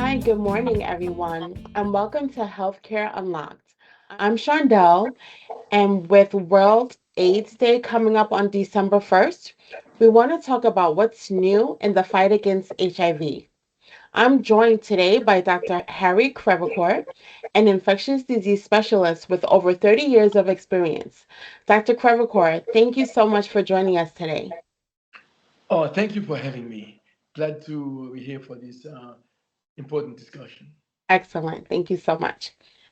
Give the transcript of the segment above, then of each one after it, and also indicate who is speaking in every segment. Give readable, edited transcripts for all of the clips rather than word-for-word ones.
Speaker 1: Hi, good morning, everyone, and welcome to Healthcare Unlocked. I'm Shondell, and with World AIDS Day coming up on December 1st, we want to talk about what's new in the fight against HIV. I'm joined today by Dr. Harry Crevecoeur, an infectious disease specialist with over 30 years of experience. Dr. Crevecoeur, thank you so much for joining us today.
Speaker 2: Oh, thank you for having me. Glad to be here for this important discussion.
Speaker 1: Excellent. Thank you so much.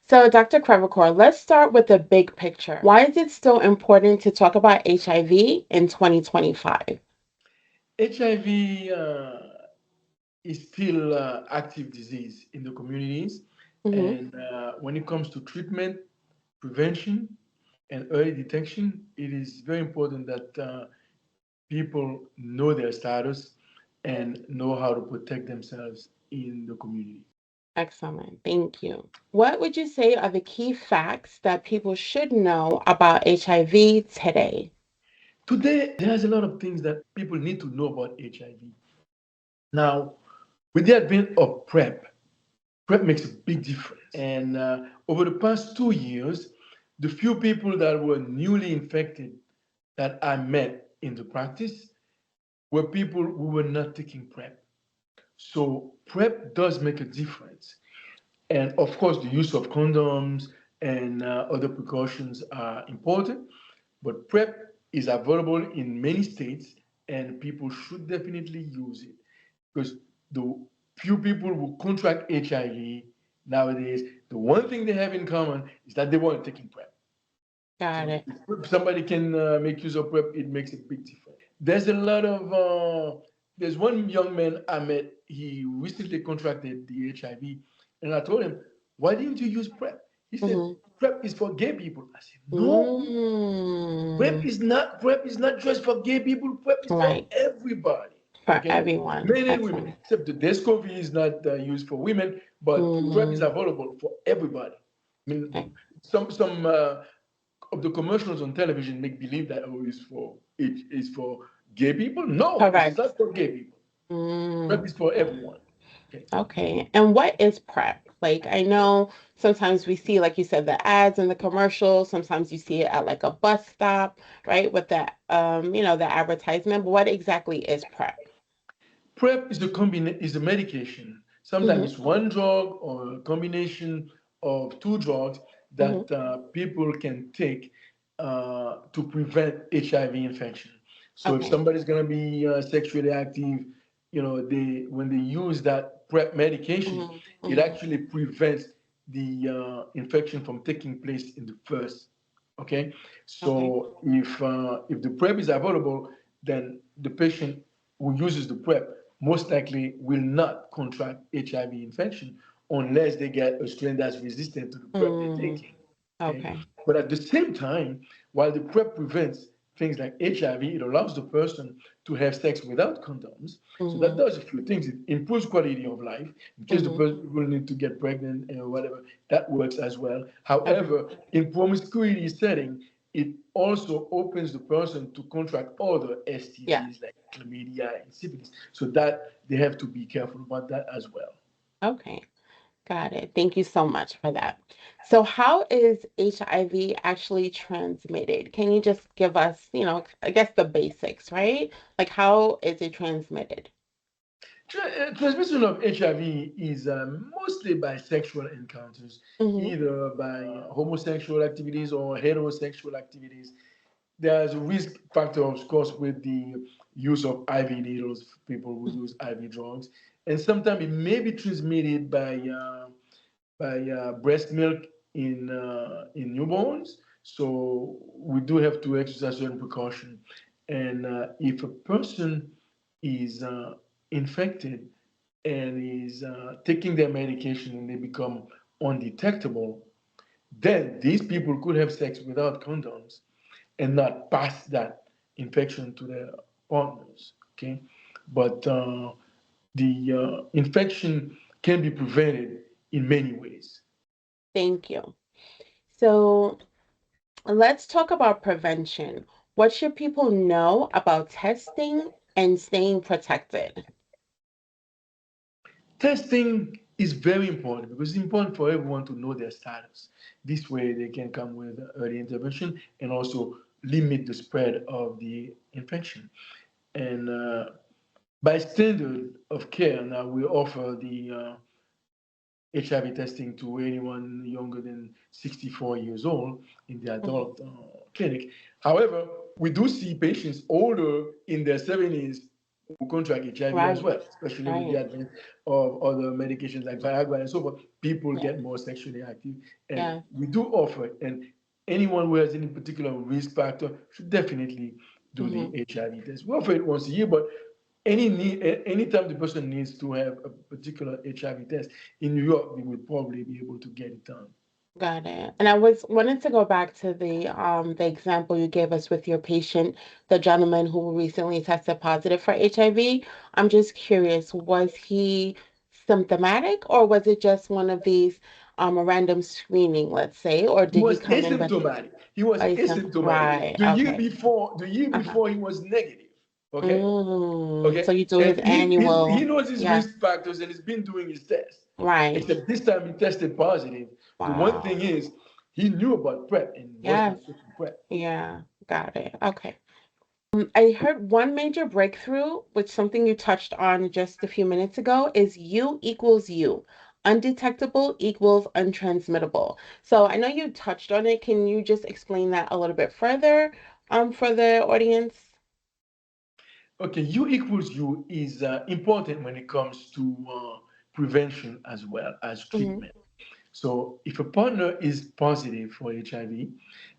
Speaker 1: So, Dr. Crevecoeur, let's start with the big picture. Why is it still important to talk about HIV in 2025?
Speaker 2: HIV is still active disease in the communities,
Speaker 1: Hmm.
Speaker 2: and when it comes to treatment, prevention, and early detection, it is very important that people know their status and know how to protect themselves in the community.
Speaker 1: Excellent. Thank you. What would you say are the key facts that people should know about HIV today?
Speaker 2: Today, there's a lot of things that people need to know about HIV. Now, with the advent of PrEP makes a big difference. And over the past 2 years, the few people that were newly infected that I met in the practice were people who were not taking PrEP. So PrEP does make a difference. And of course, the use of condoms and other precautions are important. But PrEP is available in many states, and people should definitely use it because the few people who contract HIV nowadays, the one thing they have in common is that they weren't taking PrEP.
Speaker 1: Got
Speaker 2: So
Speaker 1: it.
Speaker 2: if somebody can make use of PrEP, it makes a big difference. There's a lot of there's one young man I met. He recently contracted the HIV, and I told him, "Why didn't you use PrEP?" He said,
Speaker 1: Hmm.
Speaker 2: "PrEP is for gay people." I said, "No,
Speaker 1: Mm,
Speaker 2: PrEP is not just for gay people. PrEP is for
Speaker 1: right.
Speaker 2: everybody.
Speaker 1: For
Speaker 2: Okay,
Speaker 1: everyone.
Speaker 2: men and women.
Speaker 1: Excellent.
Speaker 2: Except the Descovy is not used for women, but PrEP is
Speaker 1: Mm,
Speaker 2: available for everybody. I
Speaker 1: okay.
Speaker 2: mean, some of the commercials on television make believe that it is for gay people. No, it is
Speaker 1: Correct.
Speaker 2: not for gay people. PrEP
Speaker 1: Mm,
Speaker 2: is for
Speaker 1: okay.
Speaker 2: everyone. Okay.
Speaker 1: Okay. And what is PrEP? Like, I know sometimes we see, like you said, the ads and the commercials. Sometimes you see it at like a bus stop, right? With the advertisement. But what exactly is PrEP?
Speaker 2: PrEP is a medication. Sometimes
Speaker 1: Mm-hmm.
Speaker 2: it's one drug or a combination of two drugs
Speaker 1: Mm-hmm.
Speaker 2: that people can take to prevent HIV infection. So if
Speaker 1: Okay.
Speaker 2: somebody's going to be sexually active, they when they use that PrEP medication,
Speaker 1: Mm-hmm.
Speaker 2: it
Speaker 1: Mm-hmm.
Speaker 2: actually prevents the infection from taking place in the first. Okay,
Speaker 1: Okay.
Speaker 2: so if the PrEP is available, then the patient who uses the PrEP most likely will not contract HIV infection unless they get a strain that's resistant to the PrEP they're
Speaker 1: Mm,
Speaker 2: taking. Okay,
Speaker 1: okay.
Speaker 2: but at the same time, while the PrEP prevents things like HIV, it allows the person to have sex without condoms. So that
Speaker 1: Mm-hmm.
Speaker 2: does a few things. It improves quality of life in case the
Speaker 1: Mm-hmm.
Speaker 2: person will need to get pregnant and whatever. That works as well.
Speaker 1: Okay.
Speaker 2: However, in promiscuity setting, it also opens the person to contract other
Speaker 1: Yeah.
Speaker 2: STDs like chlamydia and syphilis. So that they have to be careful about that as well.
Speaker 1: Okay. Got it. Thank you so much for that. So, how is HIV actually transmitted? Can you just give us, I guess the basics, right? Like, how is it transmitted?
Speaker 2: Transmission of HIV is mostly by sexual encounters,
Speaker 1: Mm-hmm.
Speaker 2: either by homosexual activities or heterosexual activities. There's a risk factor, of course, with the use of IV needles, people who use IV drugs, and sometimes it may be transmitted by breast milk in newborns. So we do have to exercise certain precaution. And if a person is infected and is taking their medication and they become undetectable, then these people could have sex without condoms and not pass that infection to their partners. Okay, but the infection can be prevented in many ways.
Speaker 1: Thank you. So, let's talk about prevention. What should people know about testing and staying protected?
Speaker 2: Testing is very important because it's important for everyone to know their status. This way, they can come with early intervention and also limit the spread of the infection. And by standard of care, now we offer the HIV testing to anyone younger than 64 years old in the
Speaker 1: Mhm.
Speaker 2: adult clinic. However, we do see patients older in their 70s who contract HIV as
Speaker 1: Right,
Speaker 2: well, especially with the
Speaker 1: right.
Speaker 2: advent of other medications like Viagra and so forth. People
Speaker 1: Yeah,
Speaker 2: get more sexually active, and
Speaker 1: yeah.
Speaker 2: we do offer it. And anyone who has any particular risk factor should definitely do the
Speaker 1: Hmm.
Speaker 2: HIV test. We offer it once a year, but anytime the person needs to have a particular HIV test in New York, we will probably be able to get it done.
Speaker 1: Got it. And I was wanted to go back to the example you gave us with your patient, the gentleman who recently tested positive for HIV. I'm just curious, was he symptomatic or was it just one of these a random screening, let's say, or
Speaker 2: He
Speaker 1: did he
Speaker 2: was
Speaker 1: come in with
Speaker 2: asymptomatic. He was asymptomatic.
Speaker 1: right, okay.
Speaker 2: The year
Speaker 1: Uh-huh.
Speaker 2: before he was negative. Okay,
Speaker 1: Mm,
Speaker 2: okay,
Speaker 1: so you do his
Speaker 2: and he
Speaker 1: annual,
Speaker 2: knows his
Speaker 1: yes,
Speaker 2: risk factors and he's been doing his test.
Speaker 1: right.
Speaker 2: Except this time he tested positive. The one thing
Speaker 1: Wow.
Speaker 2: is he knew about PrEP and was
Speaker 1: Yes.
Speaker 2: not taking PrEP.
Speaker 1: Yeah, got it. Okay. I heard one major breakthrough, which something you touched on just a few minutes ago, is U equals U. Undetectable equals untransmittable. So I know you touched on it. Can you just explain that a little bit further, for the audience?
Speaker 2: Okay, U equals U is important when it comes to prevention as well as
Speaker 1: Mm-hmm.
Speaker 2: treatment. So if a partner is positive for HIV,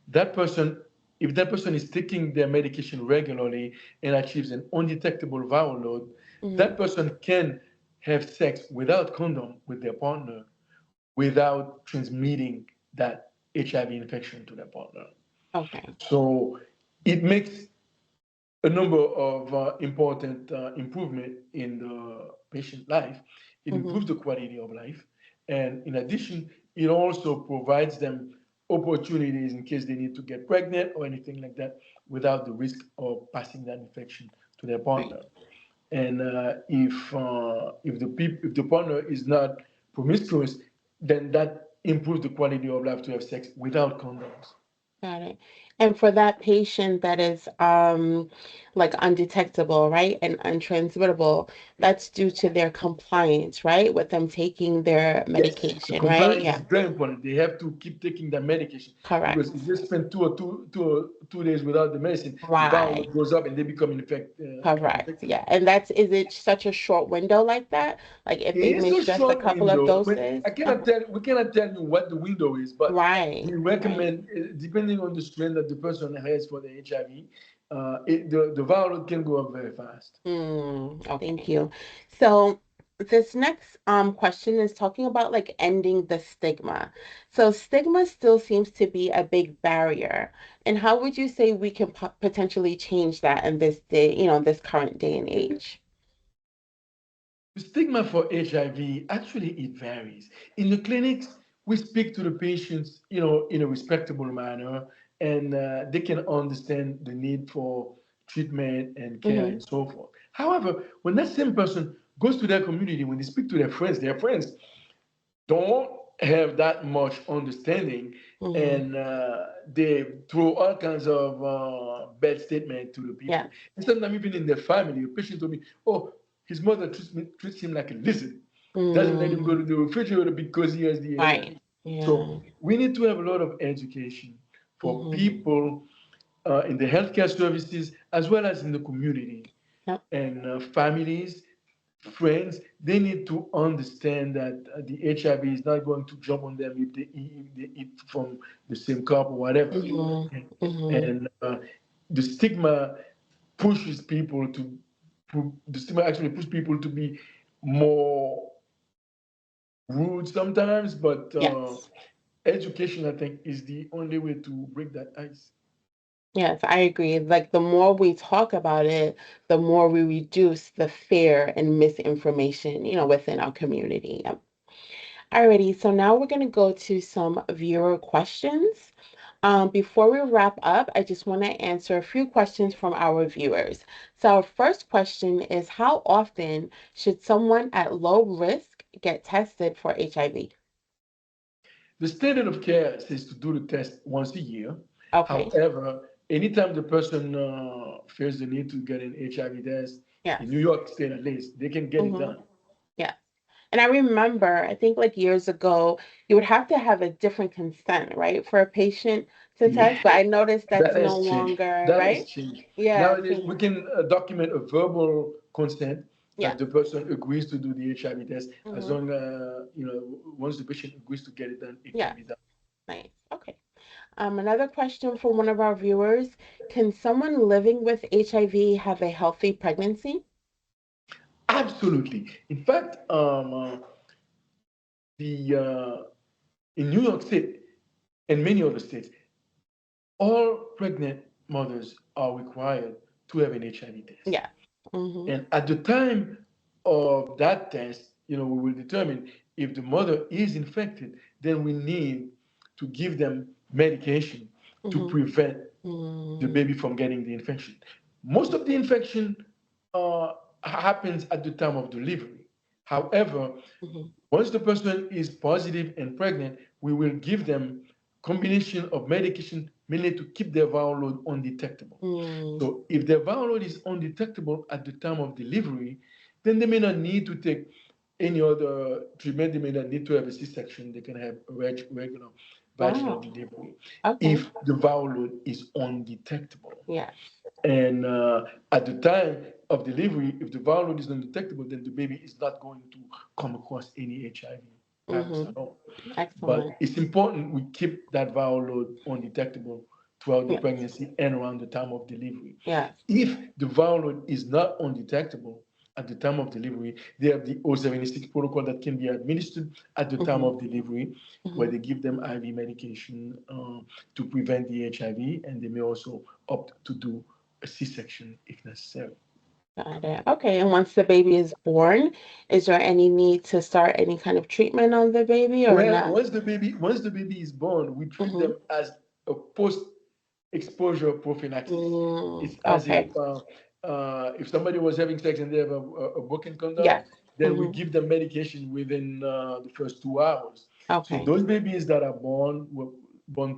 Speaker 2: that person, if that person is taking their medication regularly and achieves an undetectable viral load,
Speaker 1: Mm-hmm.
Speaker 2: that person can have sex without condom with their partner without transmitting that HIV infection to their partner.
Speaker 1: Okay.
Speaker 2: So it makes a number of important improvement in the patient life. It
Speaker 1: Mm-hmm.
Speaker 2: improves the quality of life, and in addition, it also provides them opportunities in case they need to get pregnant or anything like that without the risk of passing that infection to their
Speaker 1: Right.
Speaker 2: partner. And if the partner is not promiscuous, then that improves the quality of life to have sex without condoms.
Speaker 1: Got it. And for that patient that is like undetectable, right, and untransmittable, that's due to their compliance, right, with them taking their
Speaker 2: Yes, the
Speaker 1: medication, right?
Speaker 2: compliance is
Speaker 1: Yeah,
Speaker 2: very important. They have to keep taking their medication because if
Speaker 1: correct.
Speaker 2: they spend 2 days without the medicine, the viral
Speaker 1: Right.
Speaker 2: load goes up and they become
Speaker 1: Correct.
Speaker 2: infected.
Speaker 1: Yeah. And that's is it such a short window like that? Like if they
Speaker 2: It is
Speaker 1: miss
Speaker 2: a
Speaker 1: just a
Speaker 2: short
Speaker 1: couple of
Speaker 2: window. When
Speaker 1: doses?
Speaker 2: I cannot tell, we cannot tell you what the window is, but we
Speaker 1: Right. Right.
Speaker 2: recommend, depending on the strain that the person has for the HIV, the viral load can go up very fast.
Speaker 1: Okay, thank you. So this next question is talking about like ending the stigma. So stigma still seems to be a big barrier. And how would you say we can potentially change that in this day, this current day and age?
Speaker 2: The stigma for HIV, actually, it varies. In the clinics, we speak to the patients, in a respectable manner, and they can understand the need for treatment and care
Speaker 1: Mm-hmm.
Speaker 2: and so forth. However, when that same person goes to their community, when they speak to their friends don't have that much understanding,
Speaker 1: Mm-hmm.
Speaker 2: and they throw all kinds of bad statements to the
Speaker 1: Yeah.
Speaker 2: people. And sometimes even in their family, a patient told me, "Oh, his mother treats him like a lizard. Doesn't let him go
Speaker 1: Mm,
Speaker 2: to the refrigerator because he has the HIV."
Speaker 1: right. Yeah.
Speaker 2: So we need to have a lot of education for
Speaker 1: Mm-hmm.
Speaker 2: people in the healthcare services as well as in the community
Speaker 1: Yep.
Speaker 2: and families, friends, they need to understand that the HIV is not going to jump on them if they eat from the same cup or whatever.
Speaker 1: Mm-hmm.
Speaker 2: And,
Speaker 1: Mm-hmm.
Speaker 2: and the stigma pushes people to, the stigma actually pushes people to be more rude sometimes, but
Speaker 1: Yes.
Speaker 2: education, I think, is the only way to break that ice.
Speaker 1: Yes, I agree. Like the more we talk about it, the more we reduce the fear and misinformation, within our community. Yep. Alrighty, so now we're going to go to some viewer questions. Before we wrap up, I just want to answer a few questions from our viewers. So our first question is, how often should someone at low risk get tested for HIV?
Speaker 2: The standard of care says to do the test once a year.
Speaker 1: Okay.
Speaker 2: However, anytime the person feels the need to get an HIV test, in
Speaker 1: Yes.
Speaker 2: New York State at least, they can get it
Speaker 1: Mm-hmm.
Speaker 2: done.
Speaker 1: Yes. And I remember, I think like years ago, you would have to have a different consent, right, for a patient to
Speaker 2: Yeah,
Speaker 1: test. But I noticed that's
Speaker 2: that
Speaker 1: no
Speaker 2: has changed.
Speaker 1: longer,
Speaker 2: That has
Speaker 1: right?
Speaker 2: changed.
Speaker 1: Yeah.
Speaker 2: Nowadays,
Speaker 1: See,
Speaker 2: we can document a verbal consent that
Speaker 1: yes.
Speaker 2: the person agrees to do the HIV test as
Speaker 1: Mm-hmm.
Speaker 2: long once the patient agrees to get it done, it can
Speaker 1: Yes.
Speaker 2: be done.
Speaker 1: Nice. Okay. Another question from one of our viewers. Can someone living with HIV have a healthy pregnancy?
Speaker 2: Absolutely. In fact, the in New York State and many other states, all pregnant mothers are required to have an HIV test.
Speaker 1: Yes. Mm-hmm.
Speaker 2: And at the time of that test, we will determine if the mother is infected, then we need to give them medication to
Speaker 1: Mm-hmm.
Speaker 2: prevent the
Speaker 1: Mm-hmm.
Speaker 2: baby from getting the infection. Most of the infection uh, happens at the time of delivery. However,
Speaker 1: Mm-hmm.
Speaker 2: once the person is positive and pregnant, we will give them combination of medication mainly to keep their viral load undetectable.
Speaker 1: Mm-hmm.
Speaker 2: So if their viral load is undetectable at the time of delivery, then they may not need to take any other treatment. They may not need to have a C-section. They can have a regular vaginal
Speaker 1: Wow.
Speaker 2: delivery
Speaker 1: Okay.
Speaker 2: if the viral load is undetectable.
Speaker 1: Yes.
Speaker 2: And at the time of delivery, if the viral load is undetectable, then the baby is not going to come across any HIV virus
Speaker 1: Mm-hmm.
Speaker 2: at all. But
Speaker 1: Excellent.
Speaker 2: it's important we keep that viral load undetectable throughout the
Speaker 1: Yes.
Speaker 2: pregnancy and around the time of delivery.
Speaker 1: Yes.
Speaker 2: If the viral load is not undetectable at the time of delivery, they have the O76 protocol that can be administered at the time
Speaker 1: Mm-hmm.
Speaker 2: of delivery, where
Speaker 1: Mm-hmm.
Speaker 2: they give them IV medication to prevent the HIV, and they may also opt to do a C-section if necessary.
Speaker 1: Got it. Okay. And once the baby is born, is there any need to start any kind of treatment on the baby or
Speaker 2: Well,
Speaker 1: not?
Speaker 2: once the baby is born, we treat
Speaker 1: Mm-hmm.
Speaker 2: them as a post-exposure prophylaxis.
Speaker 1: Mm,
Speaker 2: It's as
Speaker 1: okay.
Speaker 2: if somebody was having sex and they have a broken condom,
Speaker 1: Yes.
Speaker 2: then we
Speaker 1: Mm-hmm.
Speaker 2: give them medication within the first 2 hours. So
Speaker 1: Okay.
Speaker 2: those babies that are born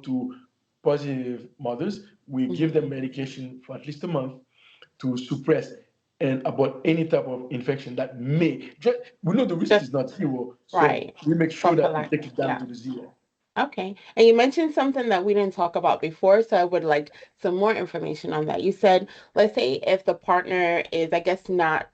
Speaker 2: to positive mothers, we give
Speaker 1: Mm-hmm.
Speaker 2: them medication for at least a month to suppress and about any type of infection that we know the risk
Speaker 1: Just
Speaker 2: is not zero, so
Speaker 1: right.
Speaker 2: we make sure that we take
Speaker 1: Prophylaxis.
Speaker 2: it down
Speaker 1: Yeah.
Speaker 2: to the zero.
Speaker 1: Okay. And you mentioned something that we didn't talk about before, so I would like some more information on that. You said, let's say if the partner is, I guess, not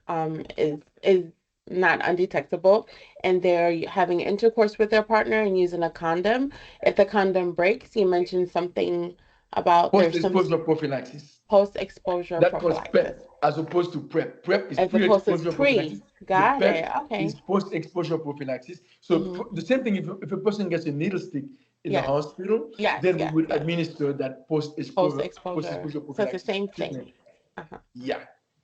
Speaker 1: is not undetectable and they're having intercourse with their partner and using a condom. If the condom breaks, you mentioned something about there's some
Speaker 2: Post-exposure prophylaxis.
Speaker 1: post-exposure
Speaker 2: That calls
Speaker 1: prophylaxis
Speaker 2: PrEP as opposed to PrEP. PrEP is
Speaker 1: as opposed to
Speaker 2: pre-exposure prophylaxis.
Speaker 1: pre.
Speaker 2: The
Speaker 1: Got it.
Speaker 2: PrEP is
Speaker 1: Okay.
Speaker 2: post-exposure prophylaxis. So
Speaker 1: Mm-hmm.
Speaker 2: the same thing, if a person gets a needle stick in the
Speaker 1: Yes.
Speaker 2: hospital,
Speaker 1: Yes.
Speaker 2: then we
Speaker 1: Yes.
Speaker 2: would
Speaker 1: Yes.
Speaker 2: administer that
Speaker 1: Post-exposure.
Speaker 2: post-exposure
Speaker 1: So it's the
Speaker 2: prophylaxis
Speaker 1: same thing.
Speaker 2: treatment.
Speaker 1: Uh-huh.
Speaker 2: Yeah.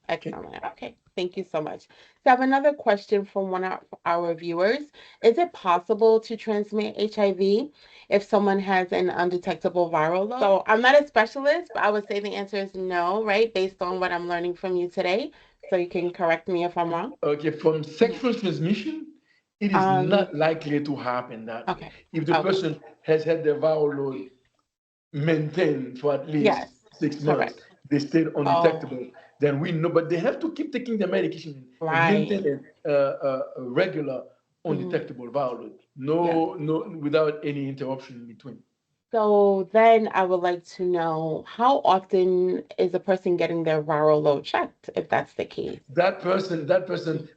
Speaker 2: Okay.
Speaker 1: Excellent. Okay. Thank you so much. So I have another question from one of our viewers. Is it possible to transmit HIV if someone has an undetectable viral load? So I'm not a specialist, but I would say the answer is no, right? Based on what I'm learning from you today. So you can correct me if I'm wrong.
Speaker 2: Okay, from
Speaker 1: Mhm.
Speaker 2: sexual transmission, it is
Speaker 1: Um,
Speaker 2: not likely to happen that way.
Speaker 1: okay.
Speaker 2: If the
Speaker 1: Okay.
Speaker 2: person has had their viral load maintained for at least
Speaker 1: Yes.
Speaker 2: 6 months,
Speaker 1: Correct.
Speaker 2: they stayed
Speaker 1: Oh,
Speaker 2: undetectable, then we know. But they have to keep taking their medication and
Speaker 1: right.
Speaker 2: maintain a regular
Speaker 1: Hmm.
Speaker 2: undetectable viral load.
Speaker 1: Yeah.
Speaker 2: No, no, without any interruption in between.
Speaker 1: So then I would like to know how often is a person getting their viral load checked if that's the case?
Speaker 2: That person,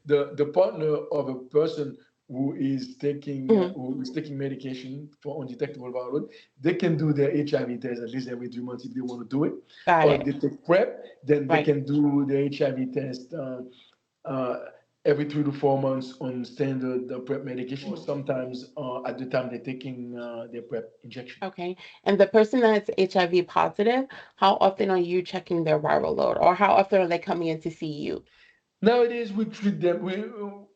Speaker 2: the partner of a person
Speaker 1: Mhm.
Speaker 2: who is taking medication for undetectable viral load, they can do their HIV test at least every 3 months if they want to do it.
Speaker 1: Got
Speaker 2: Or if
Speaker 1: it.
Speaker 2: they take PrEP, then they
Speaker 1: Right.
Speaker 2: can do the HIV test uh, every 3 to 4 months on standard PrEP medication, or
Speaker 1: Mhm.
Speaker 2: sometimes at the time they're taking their PrEP injection.
Speaker 1: Okay. And the person that's HIV positive, how often are you checking their viral load or how often are they coming in to see you?
Speaker 2: Nowadays, we treat them.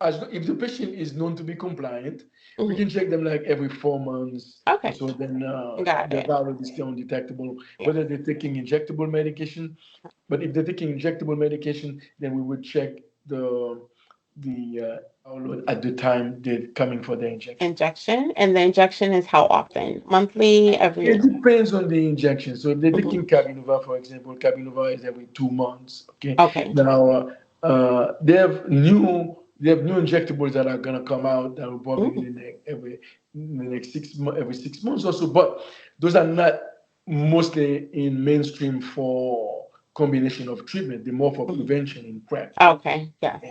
Speaker 2: As if the patient is known to be compliant, we
Speaker 1: Hmm.
Speaker 2: can check them like every 4 months or
Speaker 1: Okay.
Speaker 2: so. Then
Speaker 1: Got
Speaker 2: their
Speaker 1: it.
Speaker 2: viral is still undetectable,
Speaker 1: Yeah.
Speaker 2: whether they're taking injectable medication. But if they're taking injectable medication, then we would check the viral load at the time they're coming for the injection.
Speaker 1: Injection, and the injection is how often? Monthly,
Speaker 2: It
Speaker 1: every.
Speaker 2: depends on the injection. So if they're
Speaker 1: Mhm.
Speaker 2: taking Cabinuva, for example, Cabinuva is every 2 months. Okay.
Speaker 1: Okay.
Speaker 2: Now they have new injectables that are gonna come out that will probably
Speaker 1: Mm,
Speaker 2: in the next 6 months, every 6 months or so. But those are not mostly in mainstream for combination of treatment. They're more for
Speaker 1: mhm.
Speaker 2: prevention in PrEP.
Speaker 1: Okay. Yes.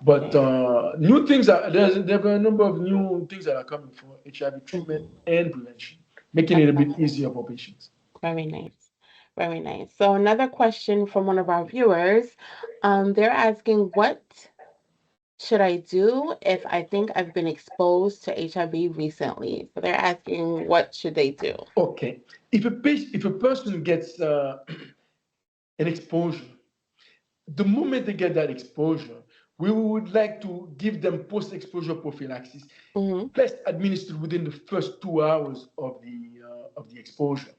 Speaker 2: But
Speaker 1: Okay.
Speaker 2: new things are there are a number of new things that are coming for HIV treatment
Speaker 1: Mhm.
Speaker 2: and prevention, making it a bit
Speaker 1: Okay.
Speaker 2: easier for patients.
Speaker 1: Very nice. Very nice. So another question from one of our viewers. They're asking, what should I do if I think I've been exposed to HIV recently? So they're asking, what should they do?
Speaker 2: Okay, if a person gets an exposure, the moment they get that exposure, we would like to give them post-exposure prophylaxis,
Speaker 1: Mm-hmm.
Speaker 2: best administered within the first 2 hours of the exposure.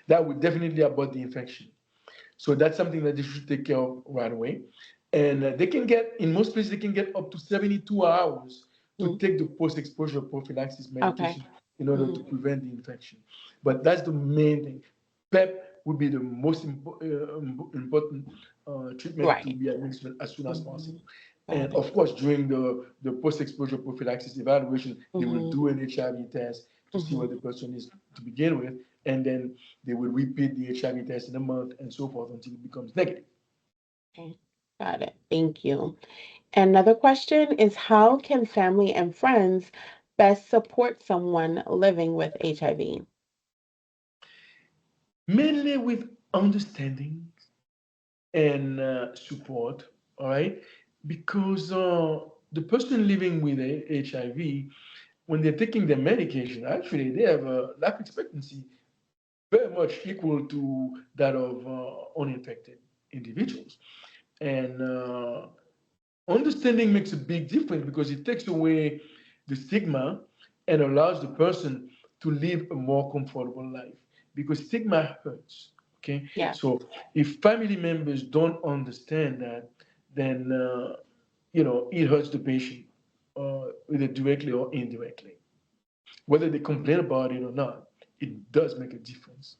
Speaker 2: That would definitely abort the infection. So that's something that they should take care of right away. And they can get, in most places, they can get up to 72 hours to
Speaker 1: Mm-hmm.
Speaker 2: take the post exposure prophylaxis
Speaker 1: Okay.
Speaker 2: medication in order to
Speaker 1: Mm-hmm.
Speaker 2: prevent the infection. But that's the main thing. PEP would be the most important treatment to
Speaker 1: Right.
Speaker 2: be administered as soon as
Speaker 1: Mm-hmm.
Speaker 2: possible. And
Speaker 1: Got it.
Speaker 2: of course, during the post exposure prophylaxis evaluation, they will
Speaker 1: Mm-hmm.
Speaker 2: do an HIV test to see
Speaker 1: Mm-hmm.
Speaker 2: what the person is to begin with. And then they will repeat the HIV test in a month and so forth until it becomes negative.
Speaker 1: Okay. Got it. Thank you. Another question is, how can family and friends best support someone living with HIV?
Speaker 2: Mainly with understanding and support, all right? Because the person living with HIV, when they're taking their medication, actually they have a life expectancy very much equal to that of uninfected individuals. And understanding makes a big difference because it takes away the stigma and allows the person to live a more comfortable life because stigma hurts. Okay,
Speaker 1: Yes.
Speaker 2: so if family members don't understand that, then it hurts the patient, either directly or indirectly. Whether they complain about it or not, it does make a difference.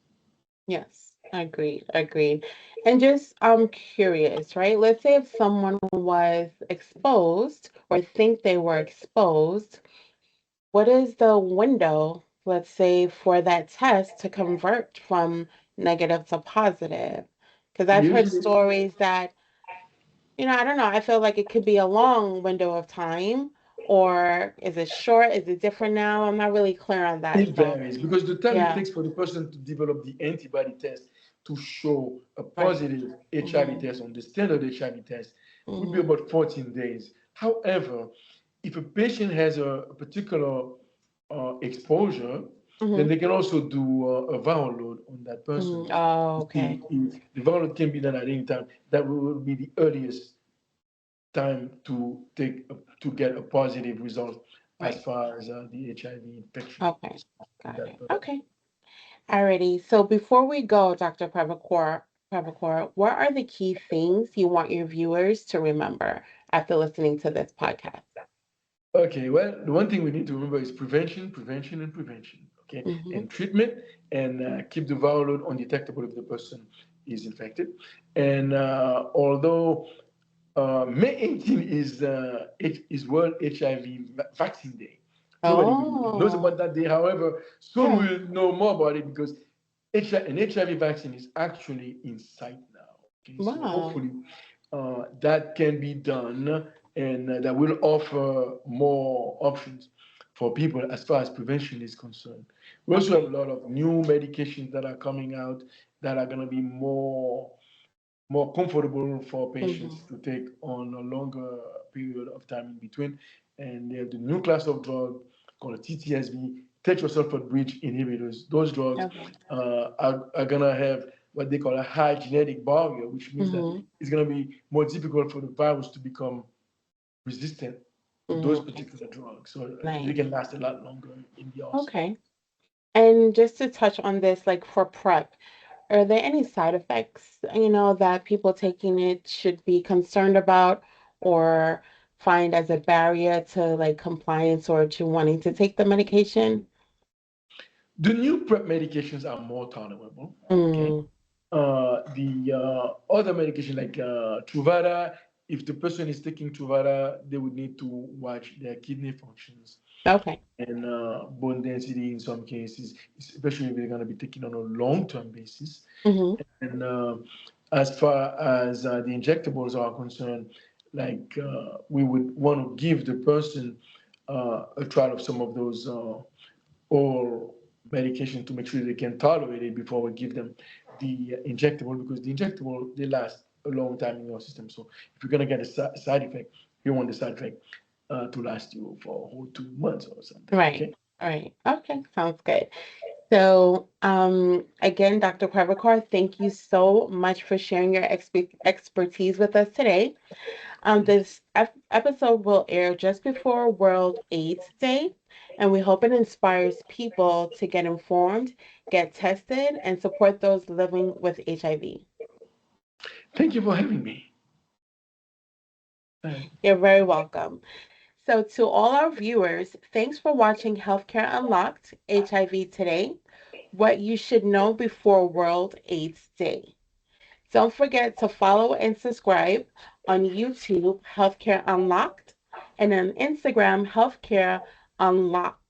Speaker 1: Yes. Agreed. Agreed. And just I'm curious, right? Let's say if someone was exposed or think they were exposed, what is the window, let's say, for that test to convert from negative to positive? Because I've heard
Speaker 2: Usually,
Speaker 1: stories that, I don't know, I feel like it could be a long window of time, or is it short? Is it different now? I'm not really clear on that.
Speaker 2: it
Speaker 1: So,
Speaker 2: varies because the time it
Speaker 1: yeah,
Speaker 2: takes for the person to develop the antibody test to show a
Speaker 1: right.
Speaker 2: positive HIV
Speaker 1: Mm-hmm.
Speaker 2: test on the standard HIV test would be
Speaker 1: Mm-hmm.
Speaker 2: about 14 days. However, if a patient has a particular exposure, then
Speaker 1: Mm-hmm.
Speaker 2: they can also do a viral load on that person
Speaker 1: Mm-hmm. Oh,
Speaker 2: to
Speaker 1: okay.
Speaker 2: see if the viral load can be done at any time. That will be the earliest time to get a positive result as
Speaker 1: Right.
Speaker 2: far as the HIV infection
Speaker 1: Okay.
Speaker 2: is with
Speaker 1: Got
Speaker 2: that
Speaker 1: it.
Speaker 2: person.
Speaker 1: Okay. Alrighty. So before we go, Dr. Prevacore, what are the key things you want your viewers to remember after listening to this podcast?
Speaker 2: Okay, well, the one thing we need to remember is prevention, prevention, and prevention. Okay,
Speaker 1: Mm-hmm.
Speaker 2: and treatment, and keep the viral load undetectable if the person is infected. And although May 18 is World HIV Vaccine Day. Nobody really knows
Speaker 1: Oh,
Speaker 2: about that day. However, soon
Speaker 1: okay.
Speaker 2: we'll know more about it because an HIV vaccine is actually in sight now. Okay, so
Speaker 1: Wow.
Speaker 2: hopefully that can be done and that will offer more options for people as far as prevention is concerned. We also have
Speaker 1: Okay.
Speaker 2: a lot of new medications that are coming out that are going to be more comfortable for patients
Speaker 1: Mm-hmm.
Speaker 2: to take on a longer period of time in between. And they have the new class of drug called TTSB, tetrasulfide bridge inhibitors. Those drugs
Speaker 1: Okay.
Speaker 2: are going to have what they call a high genetic barrier, which means that
Speaker 1: Mm-hmm.
Speaker 2: it's going to be more difficult for the virus to become resistant to those
Speaker 1: Mm-hmm.
Speaker 2: particular drugs. So they
Speaker 1: Nice.
Speaker 2: can last a lot longer in the house.
Speaker 1: Okay. And just to touch on this, like for PrEP, are there any side effects, that people taking it should be concerned about, or find as a barrier to like compliance or to wanting to take the medication?
Speaker 2: The new PrEP medications are more tolerable. Okay.
Speaker 1: Mm,
Speaker 2: The other medication like Truvada, if the person is taking Truvada, they would need to watch their kidney functions
Speaker 1: okay.
Speaker 2: and bone density in some cases, especially if they're going to be taken on a long-term basis.
Speaker 1: Hmm.
Speaker 2: And as far as the injectables are concerned, like we would want to give the person a trial of some of those or medication to make sure they can tolerate it before we give them the injectable, because the injectable they last a long time in your system. So if you're gonna get a side effect, you want the side effect to last you for a whole 2 months or something.
Speaker 1: Right.
Speaker 2: Okay.
Speaker 1: All right. Okay. Sounds good. So, again, Dr. Crevecoeur, thank you so much for sharing your expertise with us today. This episode will air just before World AIDS Day, and we hope it inspires people to get informed, get tested, and support those living with HIV.
Speaker 2: Thank you for having me.
Speaker 1: You're very welcome. So, to all our viewers, thanks for watching Healthcare Unlocked HIV Today, what you should know before World AIDS Day. Don't forget to follow and subscribe on YouTube, Healthcare Unlocked, and on Instagram, Healthcare Unlocked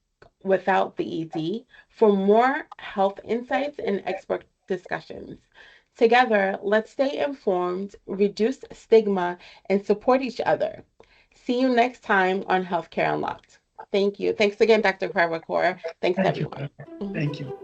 Speaker 1: without the ED, for more health insights and expert discussions. Together, let's stay informed, reduce stigma, and support each other. See you next time on Healthcare Unlocked. Thank you. Thanks again, Dr. Crevecoeur. Thanks,
Speaker 2: Thank you.
Speaker 1: everyone. Mhm.
Speaker 2: Thank you.